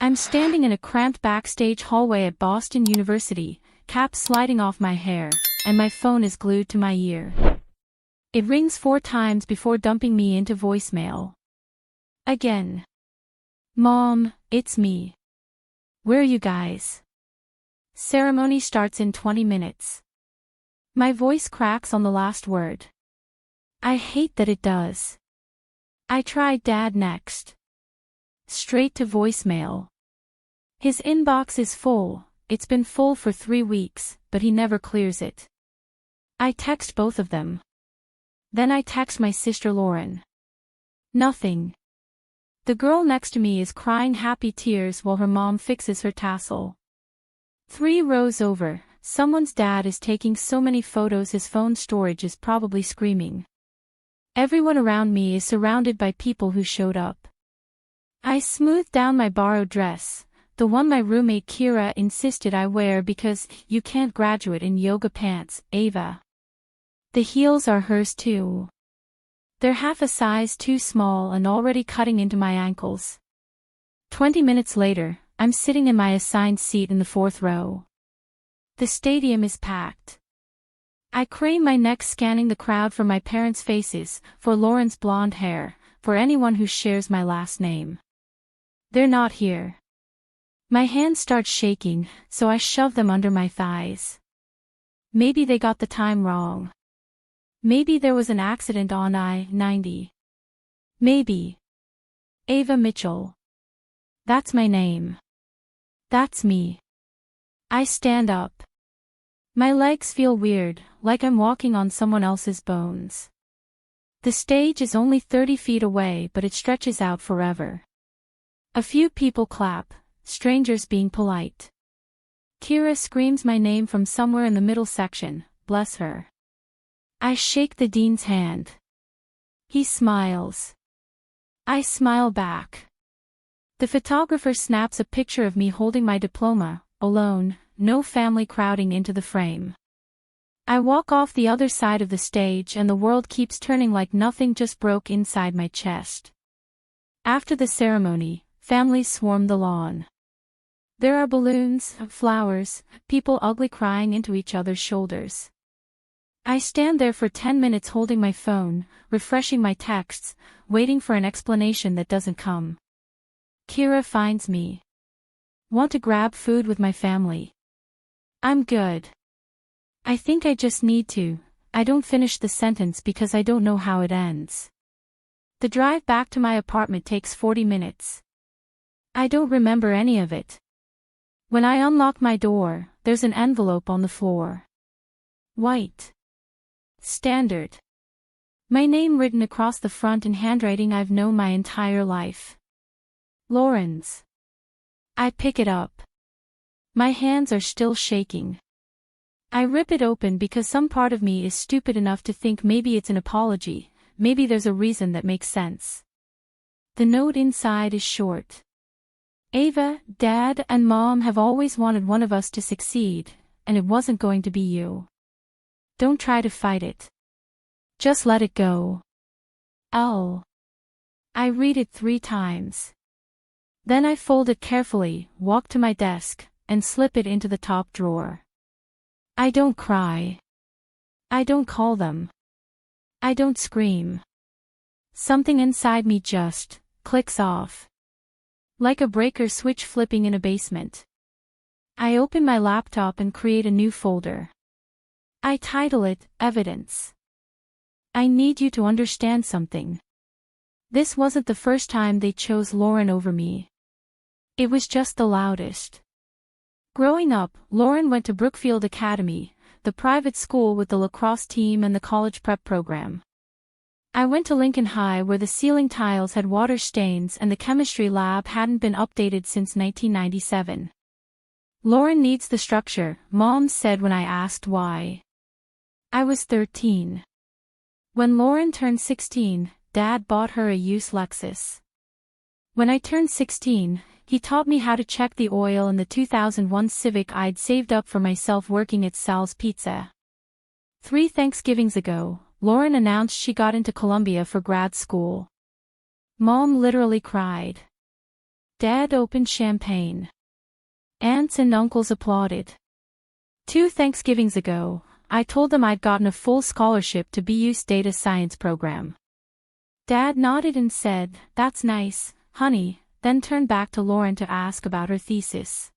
I'm standing in a cramped backstage hallway at Boston University, cap sliding off my hair, and my phone is glued to my ear. It rings 4 times before dumping me into voicemail. Again. Mom, it's me. Where are you guys? Ceremony starts in 20 minutes. My voice cracks on the last word. I hate that it does. I tried Dad next. Straight to voicemail. His inbox is full. It's been full for 3 weeks, but he never clears it. I text both of them. Then I text my sister Lauren. Nothing. The girl next to me is crying happy tears while her mom fixes her tassel. 3 rows over, someone's dad is taking so many photos his phone storage is probably screaming. Everyone around me is surrounded by people who showed up. I smoothed down my borrowed dress, the one my roommate Kira insisted I wear because you can't graduate in yoga pants, Ava. The heels are hers too. They're half a size too small and already cutting into my ankles. 20 minutes later, I'm sitting in my assigned seat in the 4th row. The stadium is packed. I crane my neck scanning the crowd for my parents' faces, for Lauren's blonde hair, for anyone who shares my last name. They're not here. My hands start shaking, so I shove them under my thighs. Maybe they got the time wrong. Maybe there was an accident on I-90. Maybe. Ava Mitchell. That's my name. That's me. I stand up. My legs feel weird, like I'm walking on someone else's bones. The stage is only 30 feet away, but it stretches out forever. A few people clap, strangers being polite. Kira screams my name from somewhere in the middle section, bless her. I shake the dean's hand. He smiles. I smile back. The photographer snaps a picture of me holding my diploma, alone, no family crowding into the frame. I walk off the other side of the stage and the world keeps turning like nothing just broke inside my chest. After the ceremony, families swarm the lawn. There are balloons, flowers, people ugly crying into each other's shoulders. I stand there for 10 minutes holding my phone, refreshing my texts, waiting for an explanation that doesn't come. Kira finds me. Want to grab food with my family? I'm good. I think I just need to. I don't finish the sentence because I don't know how it ends. The drive back to my apartment takes 40 minutes. I don't remember any of it. When I unlock my door, there's an envelope on the floor. White. Standard. My name written across the front in handwriting I've known my entire life. Lauren's. I pick it up. My hands are still shaking. I rip it open because some part of me is stupid enough to think maybe it's an apology, maybe there's a reason that makes sense. The note inside is short. Ava, Dad, and Mom have always wanted one of us to succeed, and it wasn't going to be you. Don't try to fight it. Just let it go. L. I read it 3 times. Then I fold it carefully, walk to my desk, and slip it into the top drawer. I don't cry. I don't call them. I don't scream. Something inside me just clicks off. Like a breaker switch flipping in a basement. I open my laptop and create a new folder. I title it, Evidence. I need you to understand something. This wasn't the first time they chose Lauren over me. It was just the loudest. Growing up, Lauren went to Brookfield Academy, the private school with the lacrosse team and the college prep program. I went to Lincoln High where the ceiling tiles had water stains and the chemistry lab hadn't been updated since 1997. Lauren needs the structure, Mom said when I asked why. I was 13. When Lauren turned 16, Dad bought her a used Lexus. When I turned 16, he taught me how to check the oil in the 2001 Civic I'd saved up for myself working at Sal's Pizza. 3 Thanksgivings ago, Lauren announced she got into Columbia for grad school. Mom literally cried. Dad opened champagne. Aunts and uncles applauded. 2 Thanksgivings ago, I told them I'd gotten a full scholarship to BU's data science program. Dad nodded and said, "That's nice, honey," then turned back to Lauren to ask about her thesis.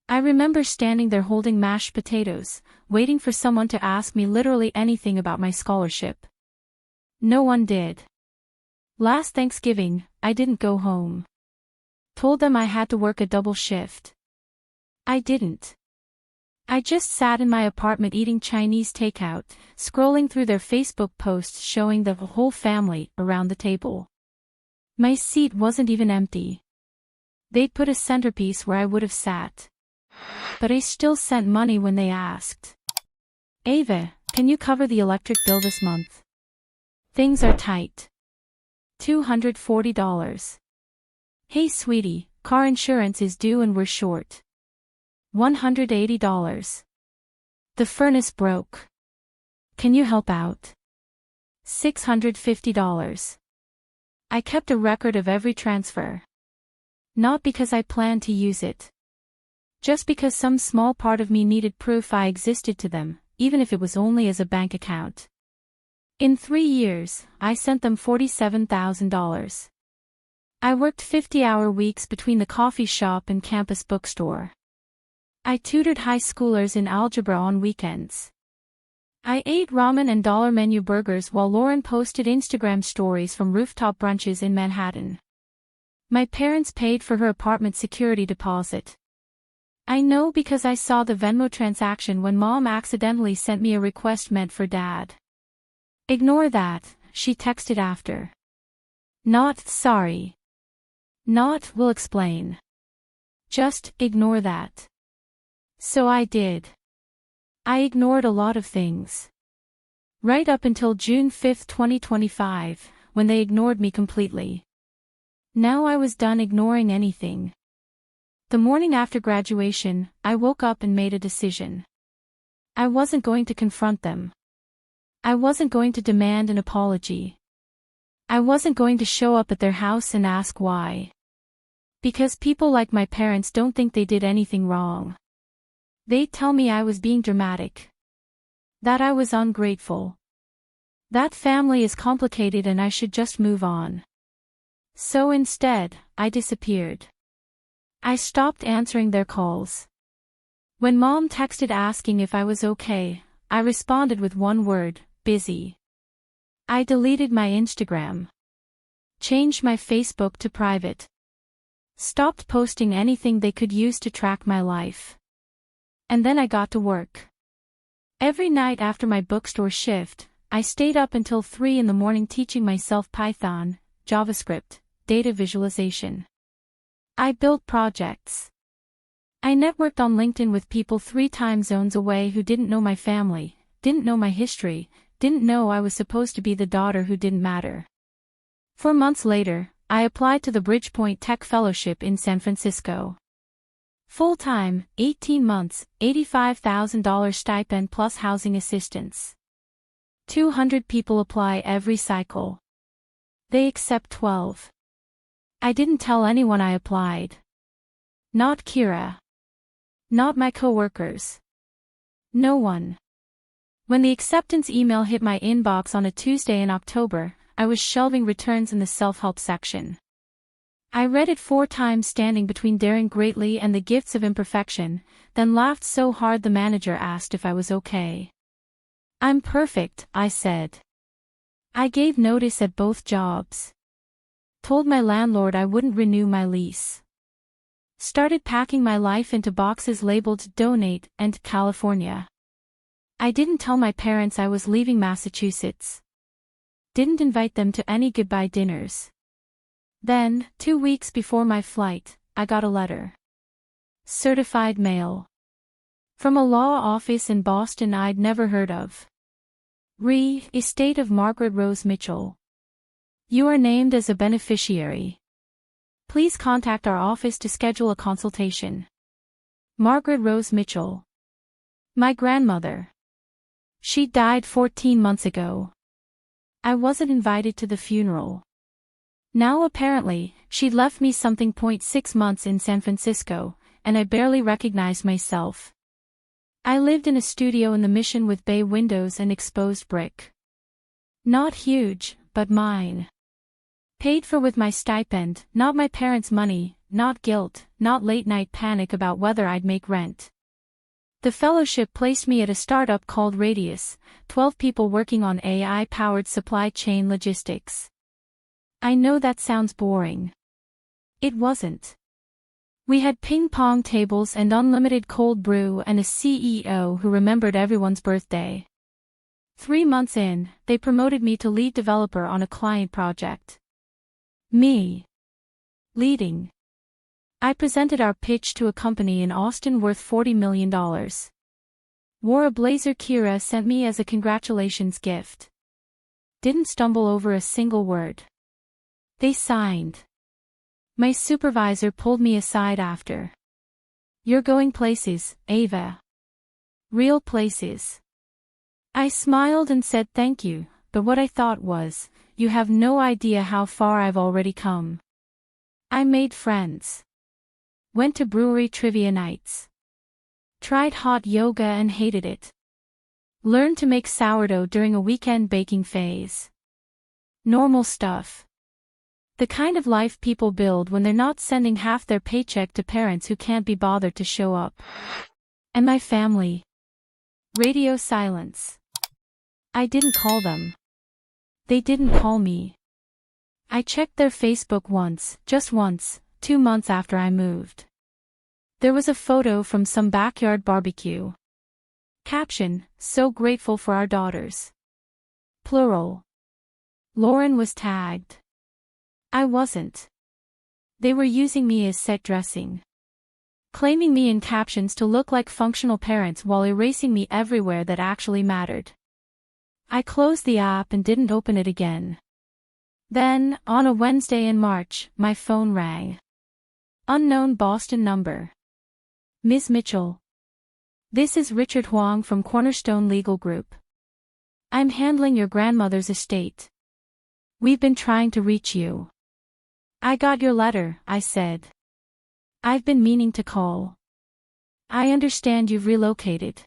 I remember standing there holding mashed potatoes, waiting for someone to ask me literally anything about my scholarship. No one did. Last Thanksgiving, I didn't go home. Told them I had to work a double shift. I didn't. I just sat in my apartment eating Chinese takeout, scrolling through their Facebook posts showing the whole family around the table. My seat wasn't even empty. They'd put a centerpiece where I would have sat. But I still sent money when they asked. "Ava, can you cover the electric bill this month? Things are tight." $240. "Hey sweetie, car insurance is due and we're short." $180. "The furnace broke. Can you help out?" $650. I kept a record of every transfer. Not because I planned to use it. Just because some small part of me needed proof I existed to them, even if it was only as a bank account. In 3 years, I sent them $47,000. I worked 50-hour weeks between the coffee shop and campus bookstore. I tutored high schoolers in algebra on weekends. I ate ramen and dollar menu burgers while Lauren posted Instagram stories from rooftop brunches in Manhattan. My parents paid for her apartment security deposit. I know because I saw the Venmo transaction when Mom accidentally sent me a request meant for Dad. "Ignore that," she texted after. Not sorry. Not will explain. Just ignore that. So I did. I ignored a lot of things. Right up until June 5, 2025, when they ignored me completely. Now I was done ignoring anything. The morning after graduation, I woke up and made a decision. I wasn't going to confront them. I wasn't going to demand an apology. I wasn't going to show up at their house and ask why. Because people like my parents don't think they did anything wrong. They'd tell me I was being dramatic. That I was ungrateful. That family is complicated and I should just move on. So instead, I disappeared. I stopped answering their calls. When Mom texted asking if I was okay, I responded with one word, busy. I deleted my Instagram. Changed my Facebook to private. Stopped posting anything they could use to track my life. And then I got to work. Every night after my bookstore shift, I stayed up until 3 in the morning teaching myself Python, JavaScript, data visualization. I built projects. I networked on LinkedIn with people 3 time zones away who didn't know my family, didn't know my history, didn't know I was supposed to be the daughter who didn't matter. 4 months later, I applied to the Bridgepoint Tech Fellowship in San Francisco. Full-time, 18 months, $85,000 stipend plus housing assistance. 200 people apply every cycle. They accept 12. I didn't tell anyone I applied. Not Kira. Not my coworkers. No one. When the acceptance email hit my inbox on a Tuesday in October, I was shelving returns in the self-help section. I read it 4 times standing between Daring Greatly and The Gifts of Imperfection, then laughed so hard the manager asked if I was okay. "I'm perfect," I said. I gave notice at both jobs. Told my landlord I wouldn't renew my lease. Started packing my life into boxes labeled Donate and California. I didn't tell my parents I was leaving Massachusetts. Didn't invite them to any goodbye dinners. Then, 2 weeks before my flight, I got a letter. Certified mail. From a law office in Boston I'd never heard of. Estate of Margaret Rose Mitchell. You are named as a beneficiary. Please contact our office to schedule a consultation. Margaret Rose Mitchell. My grandmother. She died 14 months ago. I wasn't invited to the funeral. Now apparently, she'd left me something. 6 months in San Francisco, and I barely recognized myself. I lived in a studio in the Mission with bay windows and exposed brick. Not huge, but mine. Paid for with my stipend, not my parents' money, not guilt, not late-night panic about whether I'd make rent. The fellowship placed me at a startup called Radius, 12 people working on AI-powered supply chain logistics. I know that sounds boring. It wasn't. We had ping-pong tables and unlimited cold brew and a CEO who remembered everyone's birthday. 3 months in, they promoted me to lead developer on a client project. Me. Leading. I presented our pitch to a company in Austin worth $40 million. Wore a blazer Kira sent me as a congratulations gift. Didn't stumble over a single word. They signed. My supervisor pulled me aside after. "You're going places, Ava. Real places." I smiled and said thank you, but what I thought was, you have no idea how far I've already come. I made friends. Went to brewery trivia nights. Tried hot yoga and hated it. Learned to make sourdough during a weekend baking phase. Normal stuff. The kind of life people build when they're not sending half their paycheck to parents who can't be bothered to show up. And my family. Radio silence. I didn't call them. They didn't call me. I checked their Facebook once, just once, 2 months after I moved. There was a photo from some backyard barbecue. Caption, "So grateful for our daughters." Plural. Lauren was tagged. I wasn't. They were using me as set dressing. Claiming me in captions to look like functional parents while erasing me everywhere that actually mattered. I closed the app and didn't open it again. Then, on a Wednesday in March, my phone rang. Unknown Boston number. "Ms. Mitchell. This is Richard Huang from Cornerstone Legal Group. I'm handling your grandmother's estate. We've been trying to reach you." "I got your letter," I said. "I've been meaning to call. I understand you've relocated.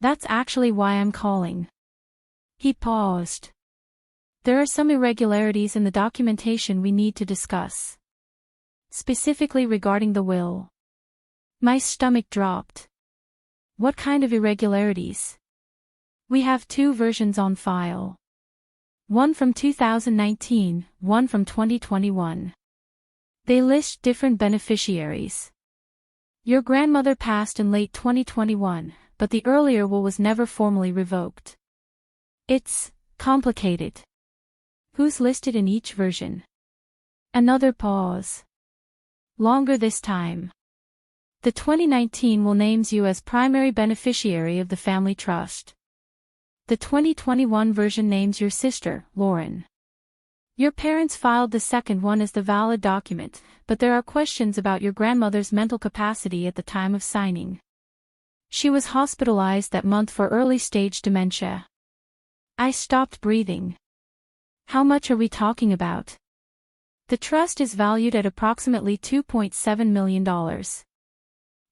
That's actually why I'm calling." He paused. "There are some irregularities in the documentation we need to discuss. Specifically regarding the will." My stomach dropped. "What kind of irregularities?" "We have 2 versions on file. One from 2019, one from 2021. They list different beneficiaries. Your grandmother passed in late 2021, but the earlier will was never formally revoked. It's complicated. Who's listed in each version?" Another pause. Longer this time. "The 2019 will names you as primary beneficiary of the family trust. The 2021 version names your sister, Lauren. Your parents filed the second one as the valid document, but there are questions about your grandmother's mental capacity at the time of signing. She was hospitalized that month for early-stage dementia." I stopped breathing. "How much are we talking about?" "The trust is valued at approximately $2.7 million.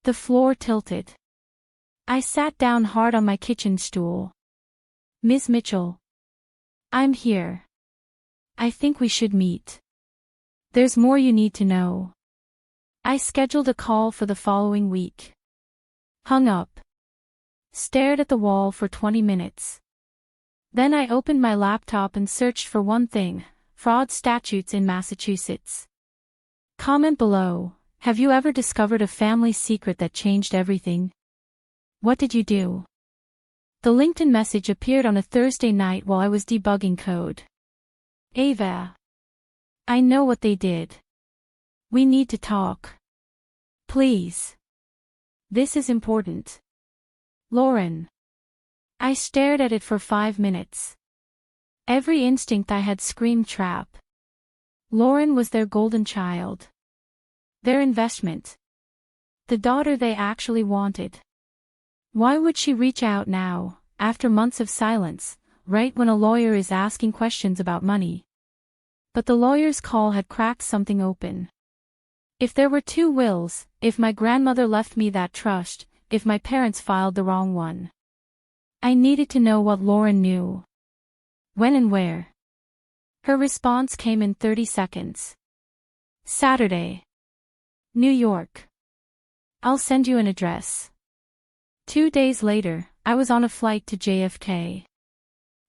The floor tilted. I sat down hard on my kitchen stool. "Ms. Mitchell. I'm here. I think we should meet. There's more you need to know." I scheduled a call for the following week. Hung up. Stared at the wall for 20 minutes. Then I opened my laptop and searched for one thing: fraud statutes in Massachusetts. Comment below, have you ever discovered a family secret that changed everything? What did you do? The LinkedIn message appeared on a Thursday night while I was debugging code. "Ava. I know what they did. We need to talk. Please. This is important. Lauren." I stared at it for 5 minutes. Every instinct I had screamed trap. Lauren was their golden child. Their investment. The daughter they actually wanted. Why would she reach out now, after months of silence, right when a lawyer is asking questions about money? But the lawyer's call had cracked something open. If there were two wills, if my grandmother left me that trust, if my parents filed the wrong one. I needed to know what Lauren knew. When and where. Her response came in 30 seconds. Saturday. New York. I'll send you an address. 2 days later, I was on a flight to JFK.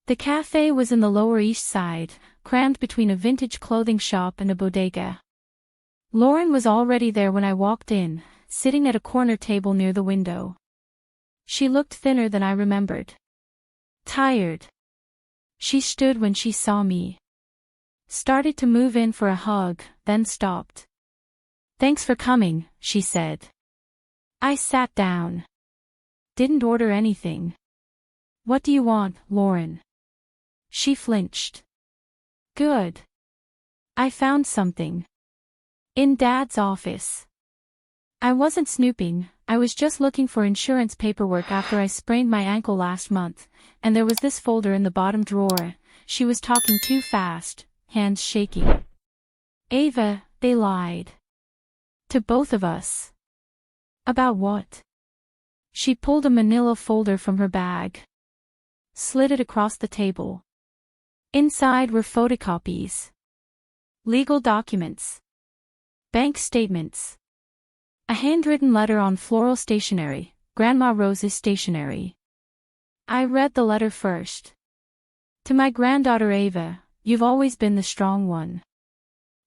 The cafe was in the Lower East Side, crammed between a vintage clothing shop and a bodega. Lauren was already there when I walked in, sitting at a corner table near the window. She looked thinner than I remembered. Tired. She stood when she saw me. Started to move in for a hug, then stopped. Thanks for coming, she said. I sat down. Didn't order anything. What do you want, Lauren? She flinched. Good. I found something. In Dad's office. I wasn't snooping, I was just looking for insurance paperwork after I sprained my ankle last month, and there was this folder in the bottom drawer. She was talking too fast, hands shaking. Ava, they lied. To both of us. About what? She pulled a manila folder from her bag. Slid it across the table. Inside were photocopies. Legal documents. Bank statements. A handwritten letter on floral stationery, Grandma Rose's stationery. I read the letter first. To my granddaughter Ava, you've always been the strong one.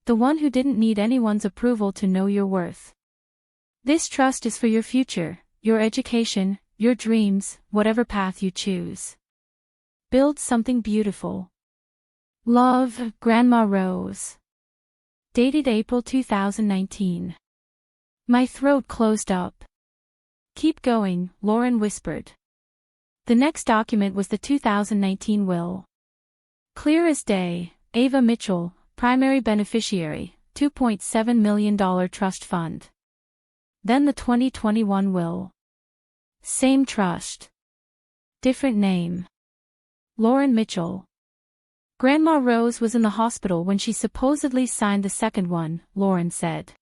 The one who didn't need anyone's approval to know your worth. This trust is for your future, your education, your dreams, whatever path you choose. Build something beautiful. Love, Grandma Rose. Dated April 2019. My throat closed up. Keep going, Lauren whispered. The next document was the 2019 will. Clear as day, Ava Mitchell, primary beneficiary, $2.7 million trust fund. Then the 2021 will. Same trust. Different name. Lauren Mitchell. Grandma Rose was in the hospital when she supposedly signed the second one, Lauren said.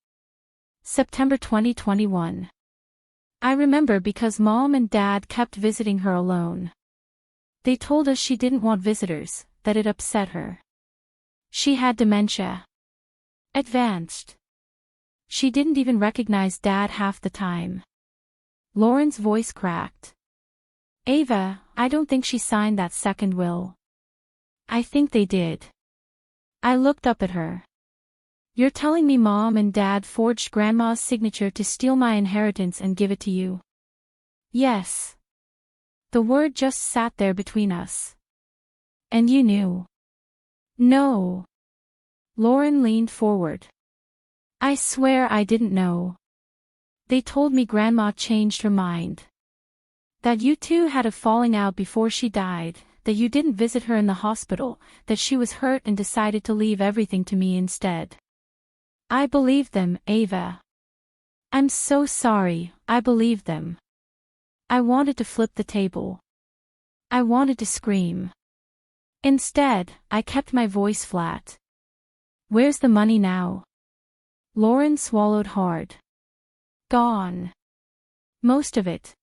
September 2021. I remember because Mom and Dad kept visiting her alone. They told us she didn't want visitors, that it upset her. She had dementia. Advanced. She didn't even recognize Dad half the time. Lauren's voice cracked. Ava, I don't think she signed that second will. I think they did. I looked up at her. You're telling me Mom and Dad forged Grandma's signature to steal my inheritance and give it to you? Yes. The word just sat there between us. And you knew? No. Lauren leaned forward. I swear I didn't know. They told me Grandma changed her mind. That you two had a falling out before she died, that you didn't visit her in the hospital, that she was hurt and decided to leave everything to me instead. I believed them, Ava. I'm so sorry, I believed them. I wanted to flip the table. I wanted to scream. Instead, I kept my voice flat. Where's the money now? Lauren swallowed hard. Gone. Most of it.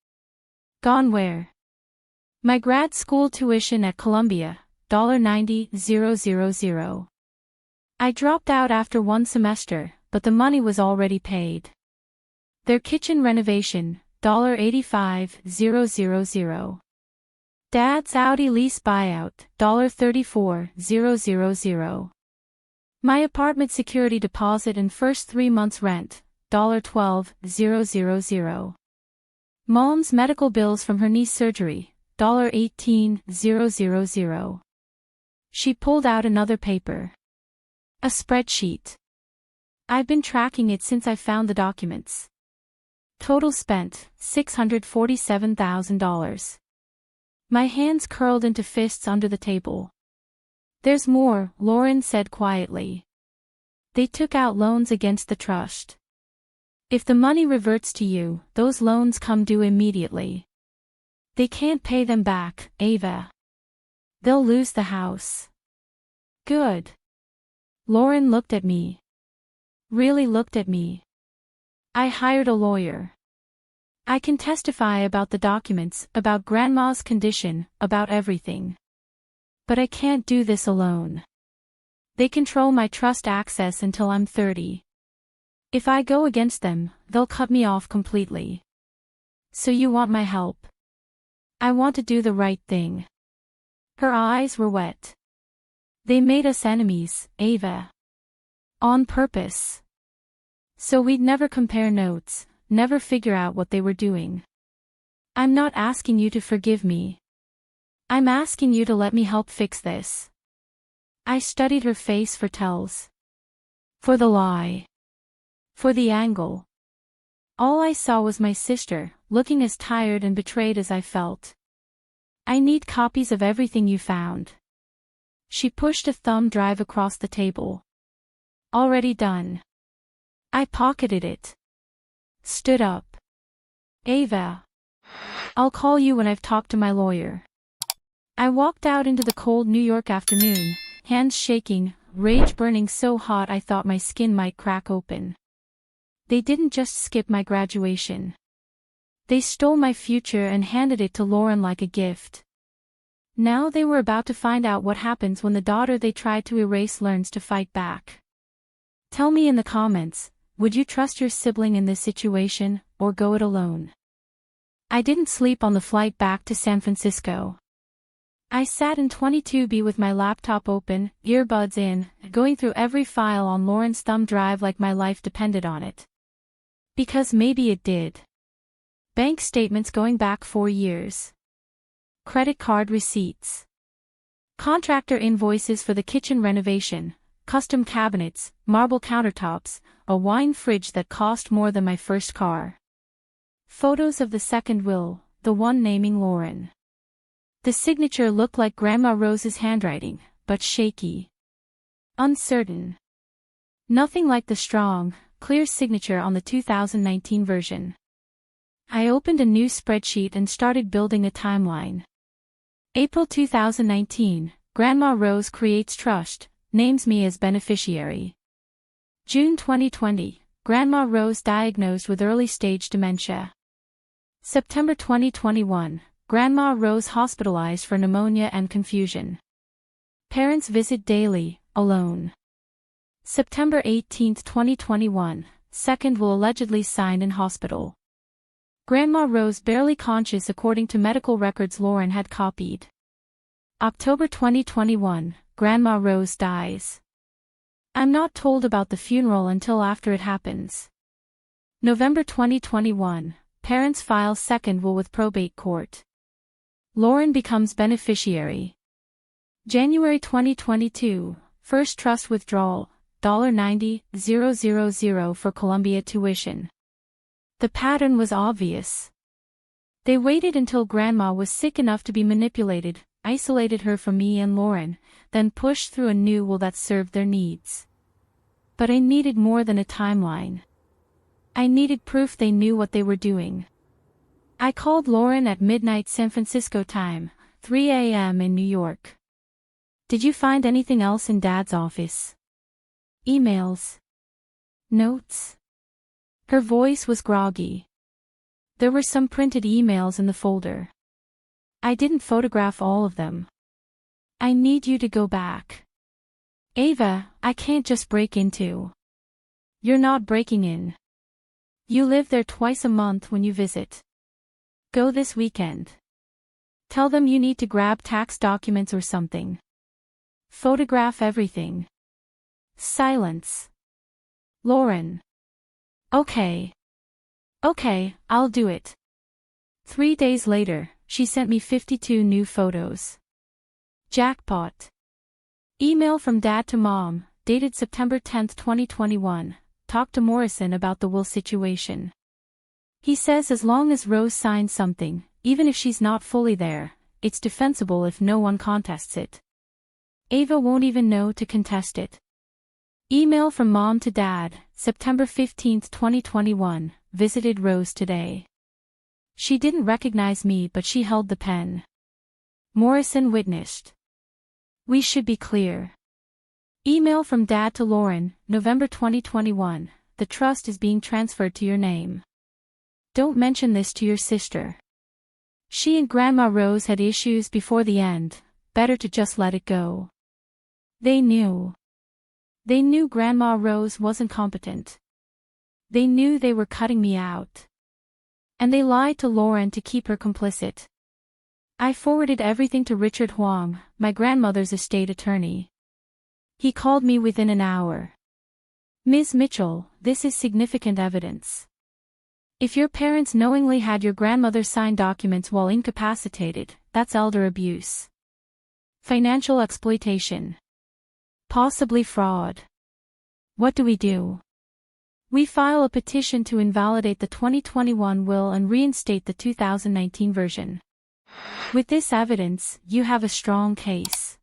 Gone where? My grad school tuition at Columbia, $90,000. I dropped out after one semester, but the money was already paid. Their kitchen renovation, $85,000. Dad's Audi lease buyout, $34,000. My apartment security deposit and first 3 months rent, $12,000. Mom's medical bills from her knee surgery, $18,000. She pulled out another paper. A spreadsheet. I've been tracking it since I found the documents. Total spent, $647,000. My hands curled into fists under the table. There's more, Lauren said quietly. They took out loans against the trust. If the money reverts to you, those loans come due immediately. They can't pay them back, Ava. They'll lose the house. Good. Lauren looked at me. Really looked at me. I hired a lawyer. I can testify about the documents, about Grandma's condition, about everything. But I can't do this alone. They control my trust access until I'm 30. If I go against them, they'll cut me off completely. So you want my help? I want to do the right thing. Her eyes were wet. They made us enemies, Ava. On purpose. So we'd never compare notes, never figure out what they were doing. I'm not asking you to forgive me. I'm asking you to let me help fix this. I studied her face for tells. For the lie. For the angle. All I saw was my sister, looking as tired and betrayed as I felt. I need copies of everything you found. She pushed a thumb drive across the table. Already done. I pocketed it. Stood up. Ava. I'll call you when I've talked to my lawyer. I walked out into the cold New York afternoon, hands shaking, rage burning so hot I thought my skin might crack open. They didn't just skip my graduation. They stole my future and handed it to Lauren like a gift. Now they were about to find out what happens when the daughter they tried to erase learns to fight back. Tell me in the comments, would you trust your sibling in this situation, or go it alone? I didn't sleep on the flight back to San Francisco. I sat in 22B with my laptop open, earbuds in, going through every file on Lauren's thumb drive like my life depended on it. Because maybe it did. Bank statements going back 4 years. Credit card receipts. Contractor invoices for the kitchen renovation, custom cabinets, marble countertops, a wine fridge that cost more than my first car. Photos of the second will, the one naming Lauren. The signature looked like Grandma Rose's handwriting, but shaky. Uncertain. Nothing like the strong, clear signature on the 2019 version. I opened a new spreadsheet and started building a timeline. April 2019, Grandma Rose creates trust, names me as beneficiary. June 2020, Grandma Rose diagnosed with early-stage dementia. September 2021, Grandma Rose hospitalized for pneumonia and confusion. Parents visit daily, alone. September 18, 2021, second will allegedly signed in hospital. Grandma Rose barely conscious according to medical records Lauren had copied. October 2021, Grandma Rose dies. I'm not told about the funeral until after it happens. November 2021, parents file second will with probate court. Lauren becomes beneficiary. January 2022, first trust withdrawal, $90,000 for Columbia tuition. The pattern was obvious. They waited until Grandma was sick enough to be manipulated, isolated her from me and Lauren, then pushed through a new will that served their needs. But I needed more than a timeline. I needed proof they knew what they were doing. I called Lauren at midnight San Francisco time, 3 a.m. in New York. Did you find anything else in Dad's office? Emails? Notes? Her voice was groggy. There were some printed emails in the folder. I didn't photograph all of them. I need you to go back. Ava, I can't just break into. You're not breaking in. You live there twice a month when you visit. Go this weekend. Tell them you need to grab tax documents or something. Photograph everything. Silence. Lauren. Okay. Okay, I'll do it. 3 days later, she sent me 52 new photos. Jackpot. Email from Dad to Mom, dated September 10, 2021, talked to Morrison about the will situation. He says as long as Rose signs something, even if she's not fully there, it's defensible if no one contests it. Ava won't even know to contest it. Email from Mom to Dad, September 15, 2021, visited Rose today. She didn't recognize me but she held the pen. Morrison witnessed. We should be clear. Email from Dad to Lauren, November 2021. The trust is being transferred to your name. Don't mention this to your sister. She and Grandma Rose had issues before the end, better to just let it go. They knew. They knew Grandma Rose wasn't competent. They knew they were cutting me out. And they lied to Lauren to keep her complicit. I forwarded everything to Richard Huang, my grandmother's estate attorney. He called me within an hour. Ms. Mitchell, this is significant evidence. If your parents knowingly had your grandmother sign documents while incapacitated, that's elder abuse. Financial exploitation. Possibly fraud. What do we do? We file a petition to invalidate the 2021 will and reinstate the 2019 version. With this evidence, you have a strong case.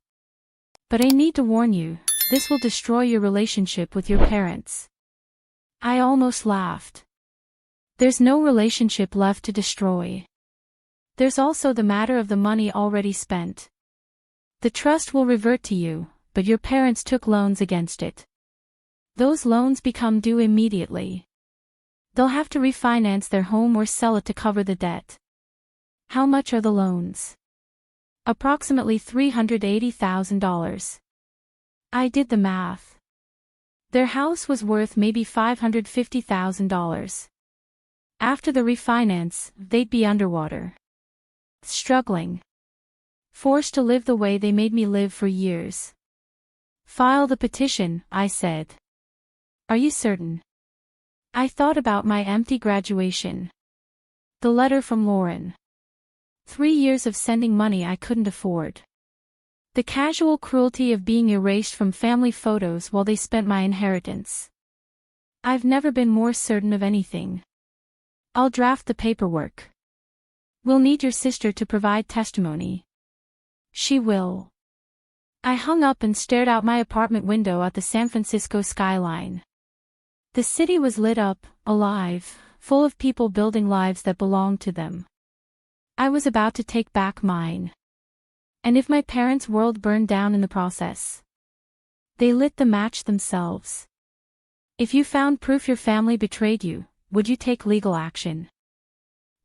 But I need to warn you, this will destroy your relationship with your parents. I almost laughed. There's no relationship left to destroy. There's also the matter of the money already spent. The trust will revert to you, but your parents took loans against it. Those loans become due immediately. They'll have to refinance their home or sell it to cover the debt. How much are the loans? Approximately $380,000. I did the math. Their house was worth maybe $550,000. After the refinance, they'd be underwater. Struggling. Forced to live the way they made me live for years. File the petition, I said. Are you certain? I thought about my empty graduation. The letter from Lauren. 3 years of sending money I couldn't afford. The casual cruelty of being erased from family photos while they spent my inheritance. I've never been more certain of anything. I'll draft the paperwork. We'll need your sister to provide testimony. She will. I hung up and stared out my apartment window at the San Francisco skyline. The city was lit up, alive, full of people building lives that belonged to them. I was about to take back mine. And if my parents' world burned down in the process? They lit the match themselves. If you found proof your family betrayed you, would you take legal action?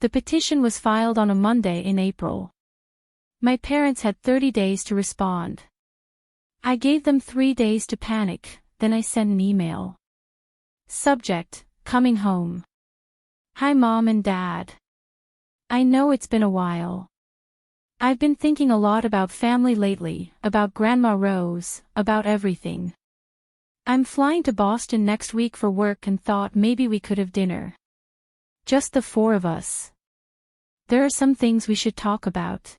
The petition was filed on a Monday in April. My parents had 30 days to respond. I gave them 3 days to panic, then I sent an email. Subject, coming home. Hi Mom and Dad. I know it's been a while. I've been thinking a lot about family lately, about Grandma Rose, about everything. I'm flying to Boston next week for work and thought maybe we could have dinner. Just the 4 of us. There are some things we should talk about.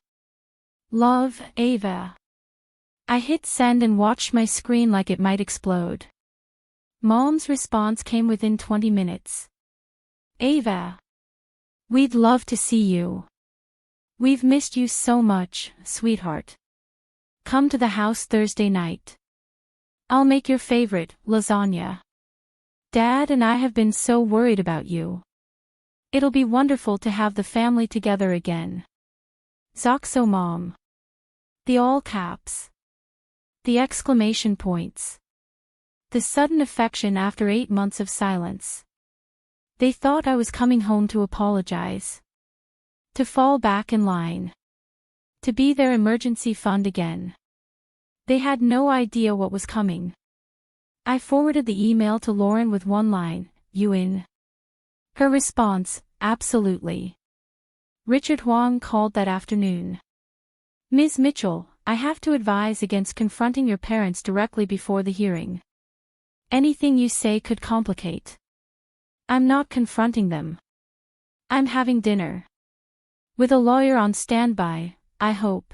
Love, Ava. I hit send and watched my screen like it might explode. Mom's response came within 20 minutes. Ava. We'd love to see you. We've missed you so much, sweetheart. Come to the house Thursday night. I'll make your favorite, lasagna. Dad and I have been so worried about you. It'll be wonderful to have the family together again. Zoxo Mom. The all caps. The exclamation points. The sudden affection after 8 months of silence. They thought I was coming home to apologize. To fall back in line. To be their emergency fund again. They had no idea what was coming. I forwarded the email to Lauren with one line, "You in?" Her response, "Absolutely." Richard Huang called that afternoon. Ms. Mitchell, I have to advise against confronting your parents directly before the hearing. Anything you say could complicate. I'm not confronting them. I'm having dinner. With a lawyer on standby, I hope.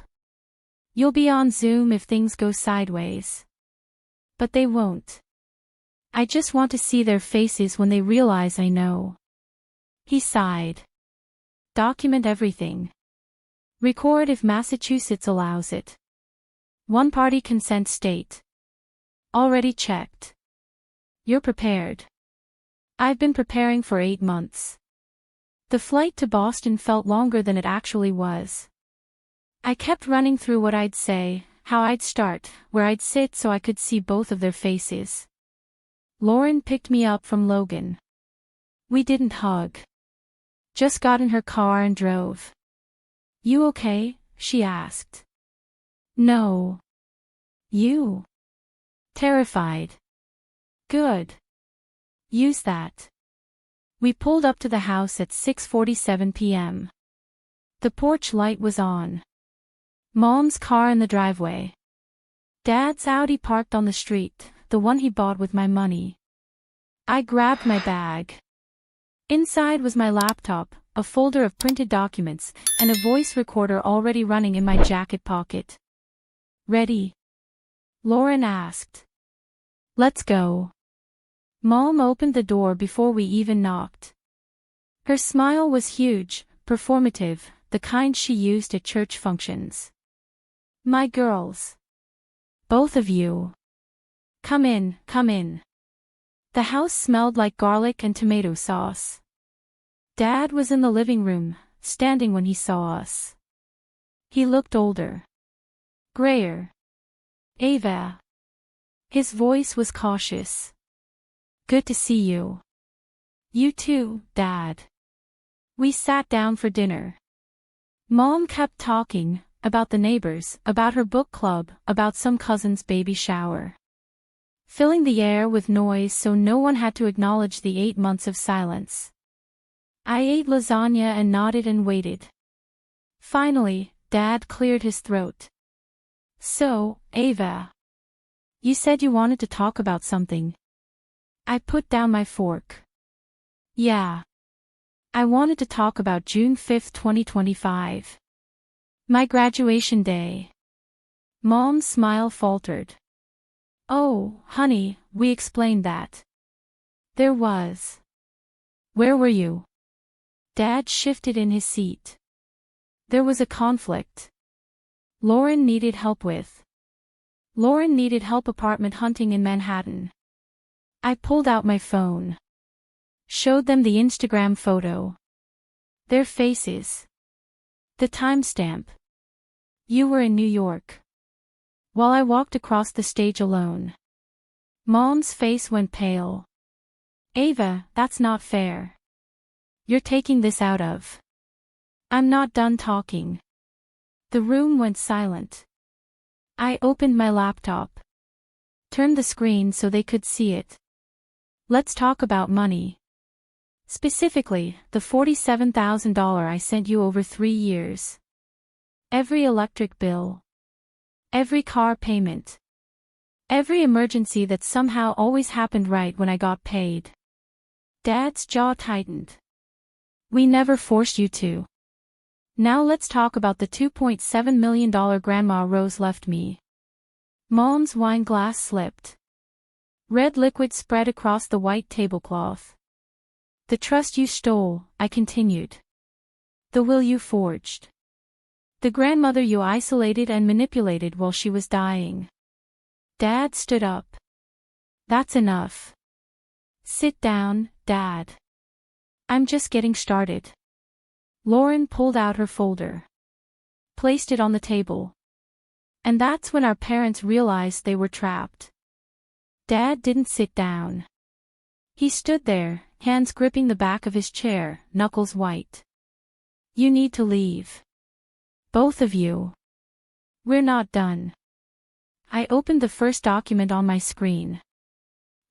You'll be on Zoom if things go sideways. But they won't. I just want to see their faces when they realize I know. He sighed. Document everything. Record if Massachusetts allows it. One-party consent state. Already checked. You're prepared. I've been preparing for 8 months. The flight to Boston felt longer than it actually was. I kept running through what I'd say, how I'd start, where I'd sit so I could see both of their faces. Lauren picked me up from Logan. We didn't hug. Just got in her car and drove. You okay? She asked. No. You? Terrified. Good. Use that. We pulled up to the house at 6:47 p.m. The porch light was on. Mom's car in the driveway. Dad's Audi parked on the street, the one he bought with my money. I grabbed my bag. Inside was my laptop, a folder of printed documents, and a voice recorder already running in my jacket pocket. Ready? Lauren asked. Let's go. Mom opened the door before we even knocked. Her smile was huge, performative, the kind she used at church functions. My girls. Both of you. Come in, come in. The house smelled like garlic and tomato sauce. Dad was in the living room, standing when he saw us. He looked older. Grayer. Ava. His voice was cautious. Good to see you. You too, Dad. We sat down for dinner. Mom kept talking, about the neighbors, about her book club, about some cousin's baby shower. Filling the air with noise so no one had to acknowledge the 8 months of silence. I ate lasagna and nodded and waited. Finally, Dad cleared his throat. So, Ava. You said you wanted to talk about something. I put down my fork. Yeah. I wanted to talk about June 5, 2025. My graduation day. Mom's smile faltered. Oh, honey, we explained that. There was. Where were you? Dad shifted in his seat. There was a conflict. Lauren needed help apartment hunting in Manhattan. I pulled out my phone. Showed them the Instagram photo. Their faces. The timestamp. You were in New York. While I walked across the stage alone. Mom's face went pale. Ava, that's not fair. You're taking this out of. I'm not done talking. The room went silent. I opened my laptop. Turned the screen so they could see it. Let's talk about money. Specifically, the $47,000 I sent you over 3 years. Every electric bill. Every car payment. Every emergency that somehow always happened right when I got paid. Dad's jaw tightened. We never forced you to. Now let's talk about the $2.7 million Grandma Rose left me. Mom's wine glass slipped. Red liquid spread across the white tablecloth. The trust you stole, I continued. The will you forged. The grandmother you isolated and manipulated while she was dying. Dad stood up. That's enough. Sit down, Dad. I'm just getting started. Lauren pulled out her folder. Placed it on the table. And that's when our parents realized they were trapped. Dad didn't sit down. He stood there, hands gripping the back of his chair, knuckles white. You need to leave. Both of you. We're not done. I opened the first document on my screen.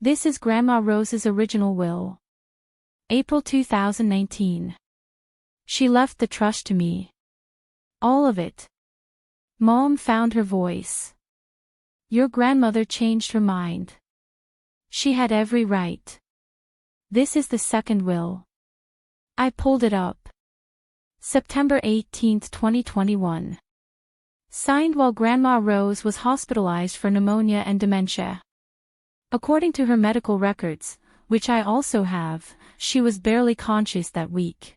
This is Grandma Rose's original will. April 2019. She left the trust to me. All of it. Mom found her voice. Your grandmother changed her mind. She had every right. This is the second will. I pulled it up. September 18, 2021. Signed while Grandma Rose was hospitalized for pneumonia and dementia. According to her medical records, which I also have, she was barely conscious that week.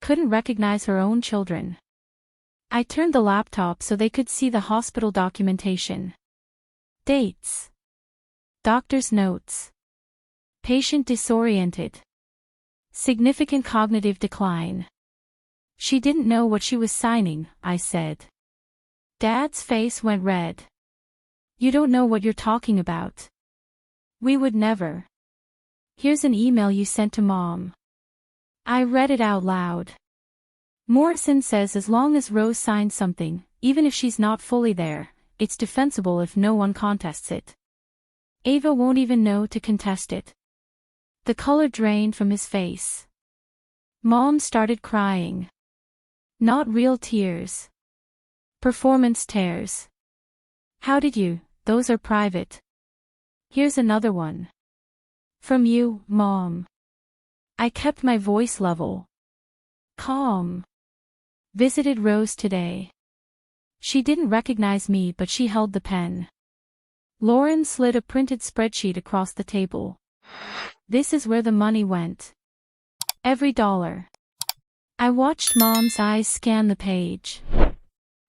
Couldn't recognize her own children. I turned the laptop so they could see the hospital documentation. Dates. Doctor's notes. Patient disoriented. Significant cognitive decline. She didn't know what she was signing, I said. Dad's face went red. You don't know what you're talking about. We would never. Here's an email you sent to Mom. I read it out loud. Morrison says as long as Rose signs something, even if she's not fully there, it's defensible if no one contests it. Ava won't even know to contest it. The color drained from his face. Mom started crying. Not real tears. Performance tears. How did you? Those are private. Here's another one. From you, Mom. I kept my voice level. Calm. Visited Rose today. She didn't recognize me, but she held the pen. Lauren slid a printed spreadsheet across the table. This is where the money went. Every dollar. I watched Mom's eyes scan the page.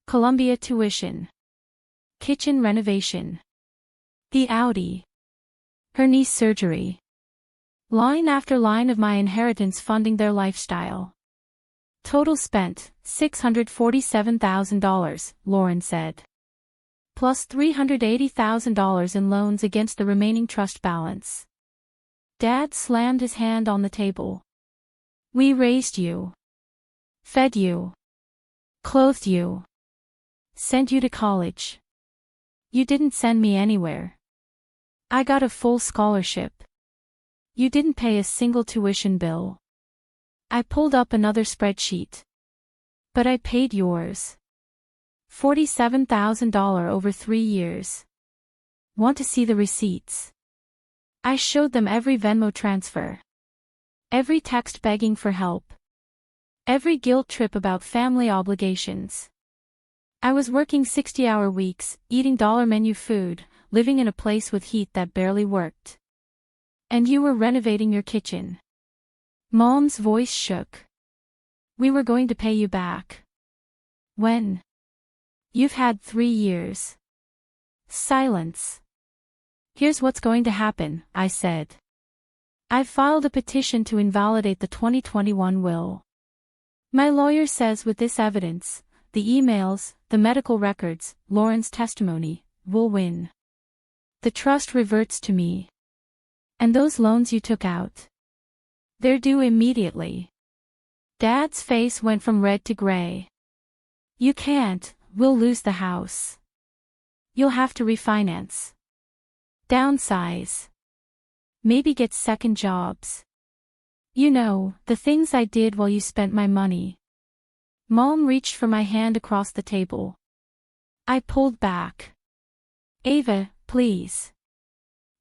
Columbia tuition. Kitchen renovation. The Audi. Her niece surgery. Line after line of my inheritance funding their lifestyle. Total spent, $647,000, Lauren said. Plus $380,000 in loans against the remaining trust balance. Dad slammed his hand on the table. We raised you. Fed you. Clothed you. Sent you to college. You didn't send me anywhere. I got a full scholarship. You didn't pay a single tuition bill. I pulled up another spreadsheet. But I paid yours. $47,000 over 3 years. Want to see the receipts? I showed them every Venmo transfer. Every text begging for help. Every guilt trip about family obligations. I was working 60-hour weeks, eating dollar menu food, living in a place with heat that barely worked. And you were renovating your kitchen. Mom's voice shook. We were going to pay you back. When? You've had 3 years. Silence. Here's what's going to happen, I said. I've filed a petition to invalidate the 2021 will. My lawyer says with this evidence, the emails, the medical records, Lauren's testimony, we'll win. The trust reverts to me. And those loans you took out? They're due immediately. Dad's face went from red to gray. You can't, we'll lose the house. You'll have to refinance. Downsize. Maybe get second jobs. You know, the things I did while you spent my money. Mom reached for my hand across the table. I pulled back. Ava, please.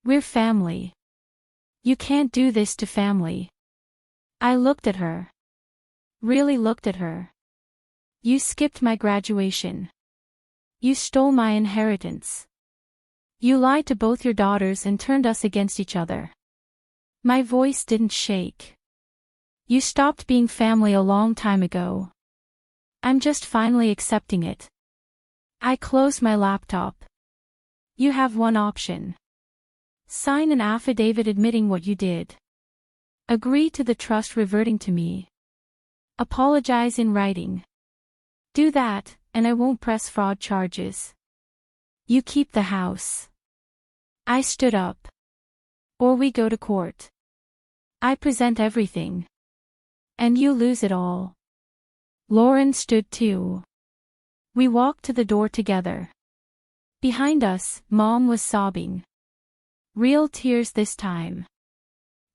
We're family. You can't do this to family. I looked at her. Really looked at her. You skipped my graduation. You stole my inheritance. You lied to both your daughters and turned us against each other. My voice didn't shake. You stopped being family a long time ago. I'm just finally accepting it. I closed my laptop. You have one option. Sign an affidavit admitting what you did. Agree to the trust reverting to me. Apologize in writing. Do that, and I won't press fraud charges. You keep the house. I stood up. Or we go to court. I present everything. And you lose it all. Lauren stood too. We walked to the door together. Behind us, Mom was sobbing. Real tears this time.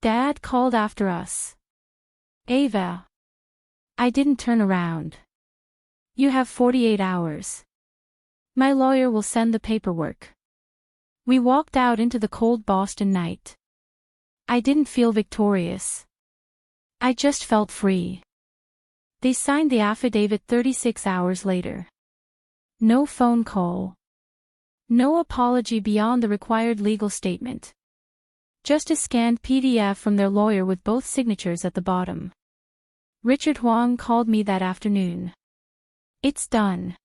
Dad called after us. Ava. I didn't turn around. You have 48 hours. My lawyer will send the paperwork. We walked out into the cold Boston night. I didn't feel victorious. I just felt free. They signed the affidavit 36 hours later. No phone call. No apology beyond the required legal statement. Just a scanned PDF from their lawyer with both signatures at the bottom. Richard Huang called me that afternoon. It's done.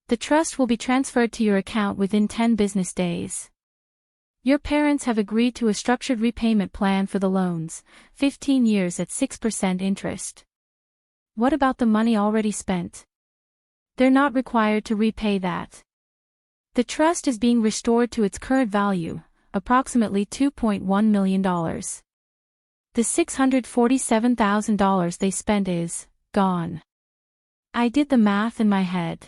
The trust will be transferred to your account within 10 business days. Your parents have agreed to a structured repayment plan for the loans, 15 years at 6% interest. What about the money already spent? They're not required to repay that. The trust is being restored to its current value, approximately $2.1 million. The $647,000 they spent is gone. I did the math in my head.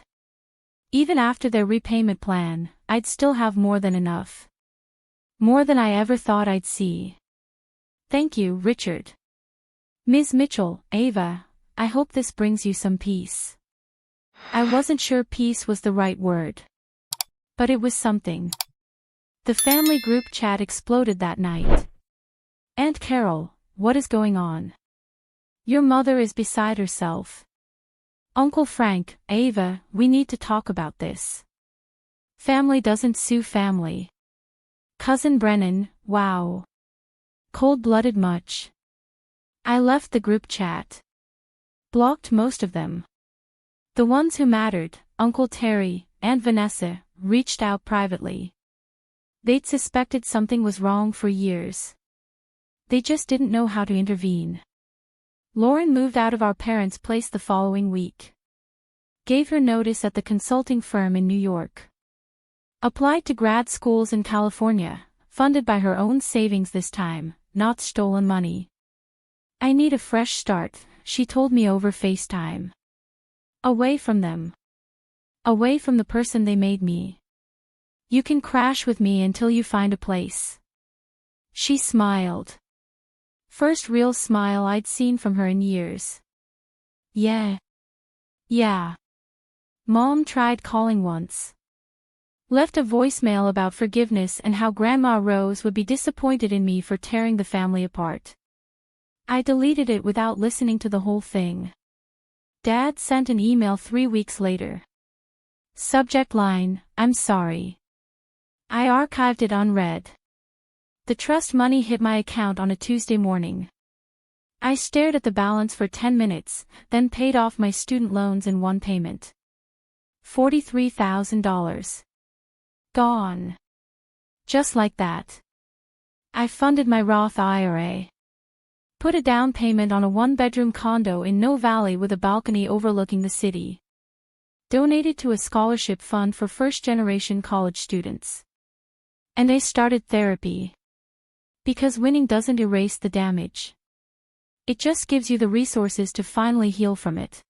Even after their repayment plan, I'd still have more than enough. More than I ever thought I'd see. Thank you, Richard. Ms. Mitchell, Ava, I hope this brings you some peace. I wasn't sure peace was the right word. But it was something. The family group chat exploded that night. Aunt Carol, what is going on? Your mother is beside herself. Uncle Frank, Ava, we need to talk about this. Family doesn't sue family. Cousin Brennan, wow. Cold-blooded much. I left the group chat. Blocked most of them. The ones who mattered, Uncle Terry, Aunt Vanessa, reached out privately. They'd suspected something was wrong for years. They just didn't know how to intervene. Lauren moved out of our parents' place the following week. Gave her notice at the consulting firm in New York. Applied to grad schools in California, funded by her own savings this time, not stolen money. I need a fresh start, she told me over FaceTime. Away from them. Away from the person they made me. You can crash with me until you find a place. She smiled. First real smile I'd seen from her in years. Yeah. Mom tried calling once. Left a voicemail about forgiveness and how Grandma Rose would be disappointed in me for tearing the family apart. I deleted it without listening to the whole thing. Dad sent an email 3 weeks later. Subject line, I'm sorry. I archived it unread. The trust money hit my account on a Tuesday morning. I stared at the balance for 10 minutes, then paid off my student loans in one payment. $43,000. Gone. Just like that. I funded my Roth IRA. Put a down payment on a one-bedroom condo in No Valley with a balcony overlooking the city. Donated to a scholarship fund for first-generation college students. And I started therapy. Because winning doesn't erase the damage. It just gives you the resources to finally heal from it.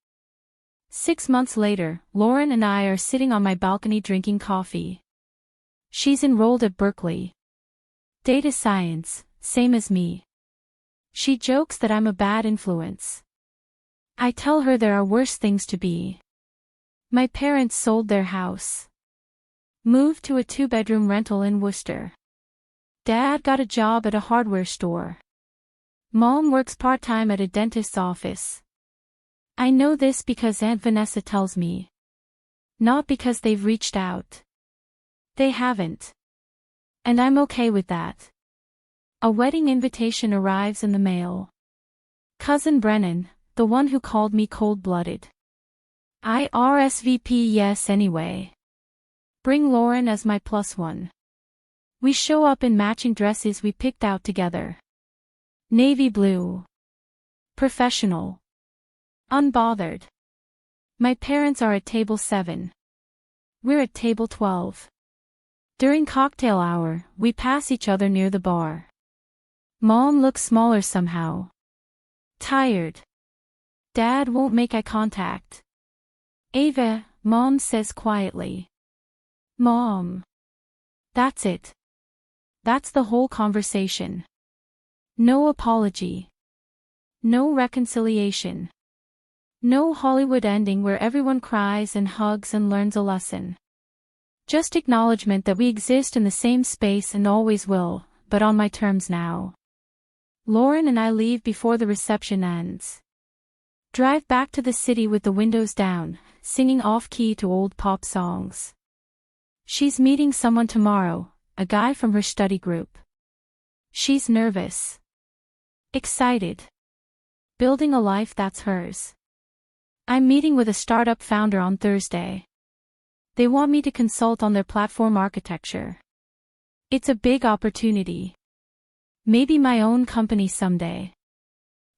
6 months later, Lauren and I are sitting on my balcony drinking coffee. She's enrolled at Berkeley. Data science, same as me. She jokes that I'm a bad influence. I tell her there are worse things to be. My parents sold their house. Moved to a 2-bedroom rental in Worcester. Dad got a job at a hardware store. Mom works part-time at a dentist's office. I know this because Aunt Vanessa tells me. Not because they've reached out. They haven't. And I'm okay with that. A wedding invitation arrives in the mail. Cousin Brennan, the one who called me cold-blooded. I RSVP yes anyway. Bring Lauren as my +1. We show up in matching dresses we picked out together. Navy blue. Professional. Unbothered. My parents are at table 7. We're at table 12. During cocktail hour, we pass each other near the bar. Mom looks smaller somehow. Tired. Dad won't make eye contact. Ava, Mom says quietly. Mom. That's it. That's the whole conversation. No apology. No reconciliation. No Hollywood ending where everyone cries and hugs and learns a lesson. Just acknowledgement that we exist in the same space and always will, but on my terms now. Lauren and I leave before the reception ends. Drive back to the city with the windows down, singing off-key to old pop songs. She's meeting someone tomorrow, a guy from her study group. She's nervous. Excited. Building a life that's hers. I'm meeting with a startup founder on Thursday. They want me to consult on their platform architecture. It's a big opportunity. Maybe my own company someday.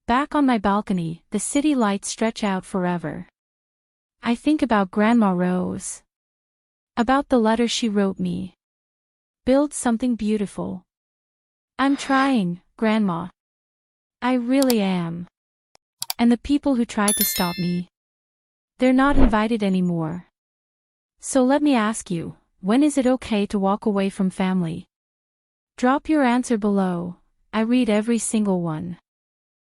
Back on my balcony, the city lights stretch out forever. I think about Grandma Rose. About the letter she wrote me. Build something beautiful. I'm trying, Grandma. I really am. And the people who tried to stop me. They're not invited anymore. So let me ask you, when is it okay to walk away from family? Drop your answer below. I read every single one.